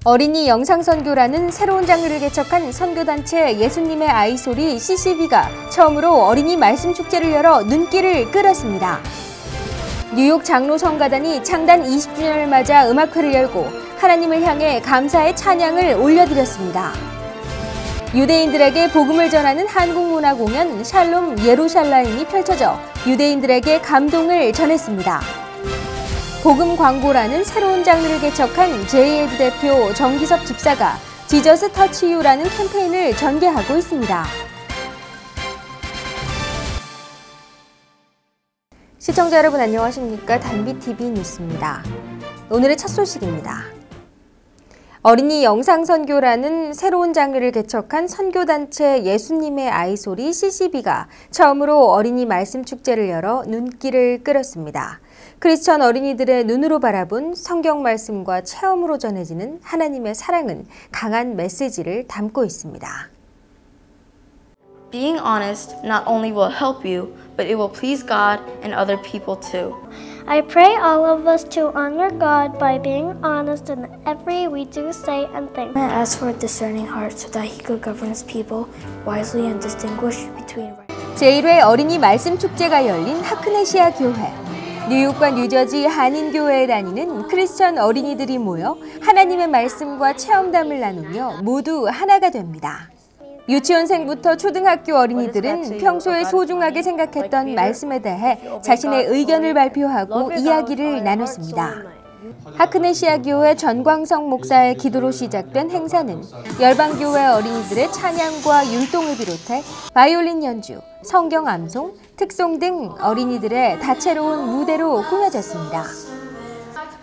어린이 영상선교라는 새로운 장르를 개척한 선교단체 예수님의 아이소리 CCB가 처음으로 어린이 말씀축제를 열어 눈길을 끌었습니다. 뉴욕 장로성가단이 창단 20주년을 맞아 음악회를 열고 하나님을 향해 감사의 찬양을 올려드렸습니다. 유대인들에게 복음을 전하는 한국문화공연 샬롬 예루샬라임이 펼쳐져 유대인들에게 감동을 전했습니다. 복음 광고라는 새로운 장르를 개척한 JAD 대표 정기섭 집사가 지저스 터치 유라는 캠페인을 전개하고 있습니다. 시청자 여러분 안녕하십니까? 단비TV 뉴스입니다. 오늘의 첫 소식입니다. 어린이 영상선교라는 새로운 장르를 개척한 선교단체 예수님의 아이소리 CCB가 처음으로 어린이 말씀축제를 열어 눈길을 끌었습니다. 크리스천 어린이들의 눈으로 바라본 성경 말씀과 체험으로 전해지는 하나님의 사랑은 강한 메시지를 담고 있습니다. Being honest not only will help you, but it will please God and other people too. I pray all of us to honor God by being honest in every we do, say, and think. I ask for a discerning heart so that He could govern His people wisely and distinguish between right. 제1회 어린이 말씀 축제가 열린 하크네시아 교회. 뉴욕과 뉴저지 한인교회에 다니는 크리스천 어린이들이 모여 하나님의 말씀과 체험담을 나누며 모두 하나가 됩니다. 유치원생부터 초등학교 어린이들은 평소에 소중하게 생각했던 말씀에 대해 자신의 의견을 발표하고 이야기를 나눴습니다. 하크네시아 교회 전광성 목사의 기도로 시작된 행사는 열방교회 어린이들의 찬양과 율동을 비롯해 바이올린 연주, 성경 암송, 특송 등 어린이들의 다채로운 무대로 꾸며졌습니다.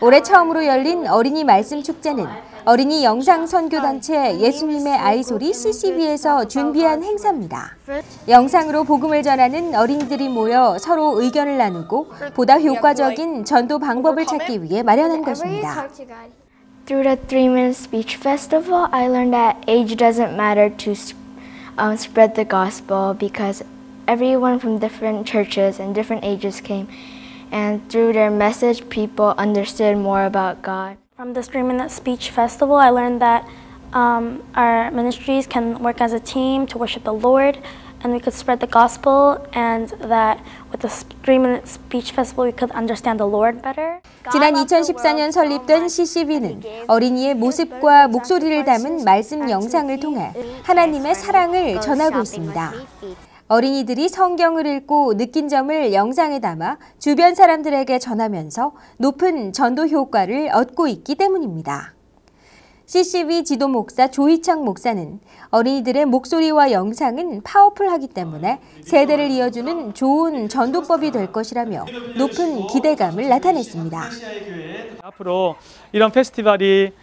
올해 처음으로 열린 어린이 말씀 축제는 어린이 영상선교단체 예수님의 아이소리 CCB에서 준비한 행사입니다. 영상으로 복음을 전하는 어린이들이 모여 서로 의견을 나누고 보다 효과적인 전도 방법을 찾기 위해 마련한 것입니다. Through the 3-minute speech festival, I learned that age doesn't matter to spread the gospel because everyone from different churches and different ages came, and through their message, people understood more about God. From this 3-minute speech festival, I learned that our ministries can work as a team to worship the Lord, and we could spread the gospel, and that with the 3-minute speech festival, we could understand the Lord better. 지난 2014년 설립된 CCB는 어린이의 모습과 목소리를 담은 말씀 영상을 통해 하나님의 사랑을 전하고 있습니다. 어린이들이 성경을 읽고 느낀 점을 영상에 담아 주변 사람들에게 전하면서 높은 전도 효과를 얻고 있기 때문입니다. CCB 지도 목사 조희창 목사는 어린이들의 목소리와 영상은 파워풀하기 때문에 세대를 이어주는 좋은 전도법이 될 것이라며 높은 기대감을 나타냈습니다. 앞으로 이런 페스티벌이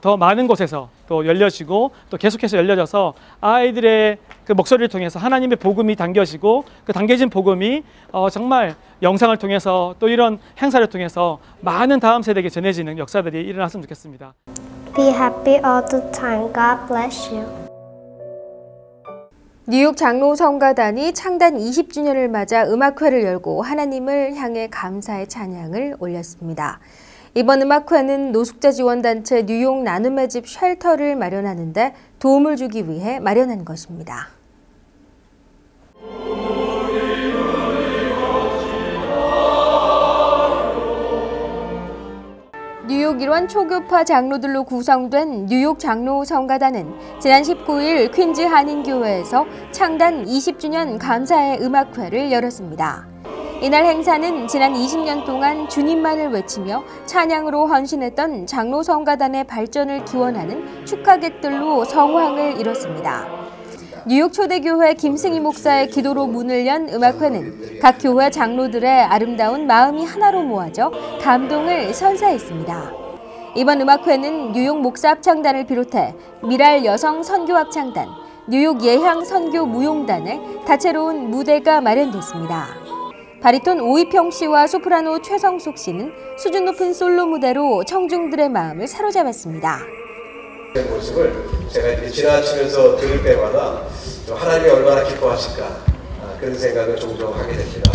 더 많은 곳에서 또 열려지고 또 계속해서 열려져서 아이들의 그 목소리를 통해서 하나님의 복음이 당겨지고 그 당겨진 복음이 정말 영상을 통해서 또 이런 행사를 통해서 많은 다음 세대에게 전해지는 역사들이 일어났으면 좋겠습니다. Be happy all the time. God bless you. 뉴욕 장로성가단이 창단 20주년을 맞아 음악회를 열고 하나님을 향해 감사의 찬양을 올렸습니다. 이번 음악회는 노숙자 지원단체 뉴욕 나눔의 집 쉘터를 마련하는 데 도움을 주기 위해 마련한 것입니다. 뉴욕 일원 초교파 장로들로 구성된 뉴욕 장로성가단은 지난 19일 퀸즈 한인교회에서 창단 20주년 감사의 음악회를 열었습니다. 이날 행사는 지난 20년 동안 주님만을 외치며 찬양으로 헌신했던 장로성가단의 발전을 기원하는 축하객들로 성황을 이뤘습니다. 뉴욕 초대교회 김승희 목사의 기도로 문을 연 음악회는 각 교회 장로들의 아름다운 마음이 하나로 모아져 감동을 선사했습니다. 이번 음악회는 뉴욕 목사합창단을 비롯해 미랄 여성 선교합창단, 뉴욕 예향 선교 무용단의 다채로운 무대가 마련됐습니다. 바리톤 오이평 씨와 소프라노 최성숙 씨는 수준 높은 솔로 무대로 청중들의 마음을 사로잡았습니다. 모습을 제가 이렇게 지나치면서 들을 때마다 좀 하나님이 얼마나 기뻐하실까 그런 생각을 종종 하게 됩니다.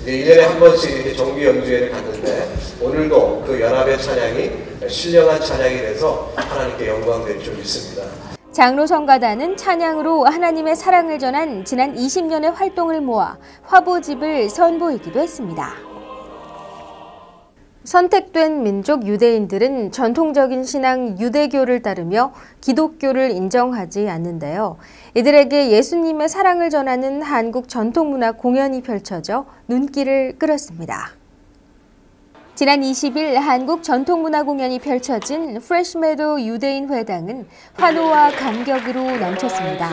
이제 1년에 한 번씩 이렇게 정기 연주회를 갔는데 오늘도 그 연합의 찬양이 신령한 찬양이 돼서 하나님께 영광될 줄 믿습니다. 장로성가단은 찬양으로 하나님의 사랑을 전한 지난 20년의 활동을 모아 화보집을 선보이기도 했습니다. 선택된 민족 유대인들은 전통적인 신앙 유대교를 따르며 기독교를 인정하지 않는데요. 이들에게 예수님의 사랑을 전하는 한국 전통문화 공연이 펼쳐져 눈길을 끌었습니다. 지난 20일 한국 전통문화 공연이 펼쳐진 프레시메도 유대인 회당은 환호와 감격으로 넘쳤습니다.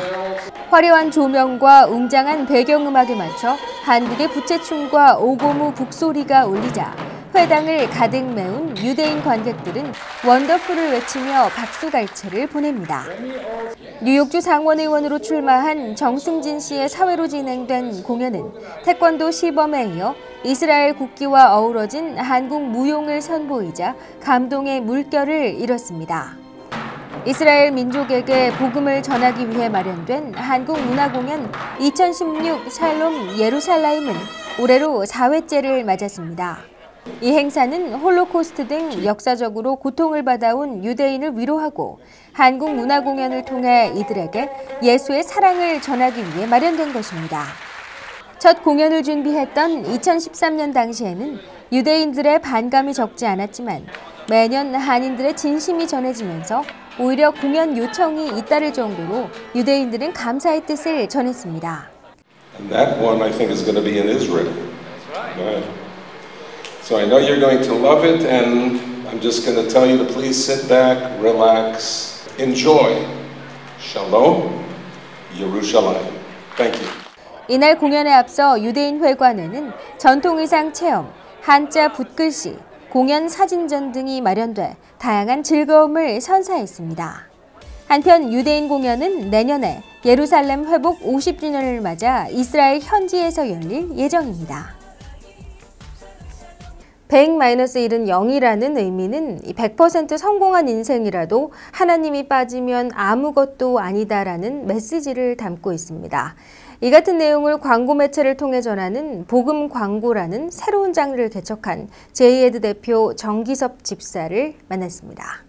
화려한 조명과 웅장한 배경음악에 맞춰 한국의 부채춤과 오고무 북소리가 울리자 회당을 가득 메운 유대인 관객들은 원더풀을 외치며 박수갈채를 보냅니다. 뉴욕주 상원의원으로 출마한 정승진 씨의 사회로 진행된 공연은 태권도 시범에 이어 이스라엘 국기와 어우러진 한국 무용을 선보이자 감동의 물결을 일었습니다. 이스라엘 민족에게 복음을 전하기 위해 마련된 한국문화공연 2016 샬롬 예루살렘은 올해로 4회째를 맞았습니다. 이 행사는 홀로코스트 등 역사적으로 고통을 받아온 유대인을 위로하고 한국 문화 공연을 통해 이들에게 예수의 사랑을 전하기 위해 마련된 것입니다. 첫 공연을 준비했던 2013년 당시에는 유대인들의 반감이 적지 않았지만 매년 한인들의 진심이 전해지면서 오히려 공연 요청이 잇따를 정도로 유대인들은 감사의 뜻을 전했습니다. And that one I think is going to be in Israel. Right. So I know you're going to love it, and I'm just going to tell you to please sit back, relax, enjoy. Shalom, Yerushalayim. Thank you. 이날 공연에 앞서 유대인 회관에는 전통 의상 체험, 한자 붓글씨, 공연 사진전 등이 마련돼 다양한 즐거움을 선사했습니다. 한편 유대인 공연은 내년에 예루살렘 회복 50주년을 맞아 이스라엘 현지에서 열릴 예정입니다. 100-1은 0이라는 의미는 100% 성공한 인생이라도 하나님이 빠지면 아무것도 아니다라는 메시지를 담고 있습니다. 이 같은 내용을 광고 매체를 통해 전하는 복음 광고라는 새로운 장르를 개척한 제이에드 대표 정기섭 집사를 만났습니다.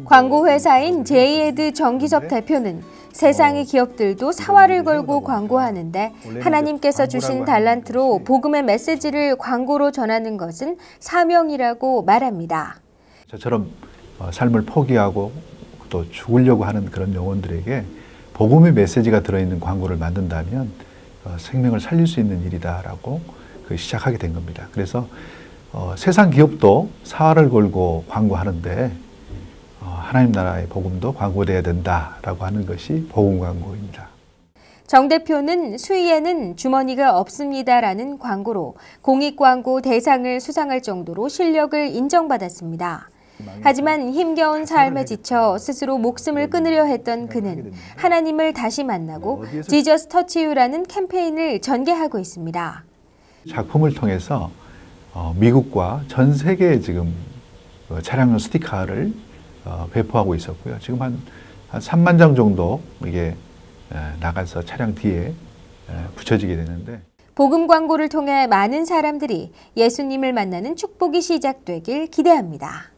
광고 회사인 제이에드 정기섭 대표는 세상의 기업들도 사활을 걸고 광고하는데 하나님께서 주신 달란트로 복음의 메시지를 광고로 전하는 것은 사명이라고 말합니다. 저처럼 삶을 포기하고 또 죽으려고 하는 그런 영혼들에게 복음의 메시지가 들어있는 광고를 만든다면 생명을 살릴 수 있는 일이다라고 시작하게 된 겁니다. 그래서 세상 기업도 사활을 걸고 광고하는데 하나님 나라의 복음도 광고돼야 된다라고 하는 것이 복음 광고입니다. 정 대표는 수위에는 주머니가 없습니다라는 광고로 공익광고 대상을 수상할 정도로 실력을 인정받았습니다. 하지만 힘겨운 삶에 지쳐 스스로 목숨을 끊으려 했던 그는 하나님을 다시 만나고 지저스 터치 유라는 캠페인을 전개하고 있습니다. 작품을 통해서 미국과 전 세계에 지금 차량용 스티커를 배포하고 있었고요. 지금 한 3만 장 정도 이게 나가서 차량 뒤에 붙여지게 되는데 복음 광고를 통해 많은 사람들이 예수님을 만나는 축복이 시작되길 기대합니다.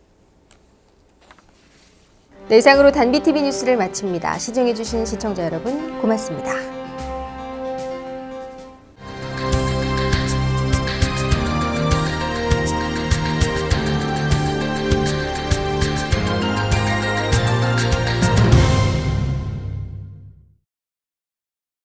네, 이상으로 단비TV 뉴스를 마칩니다. 시청해주신 시청자 여러분 고맙습니다.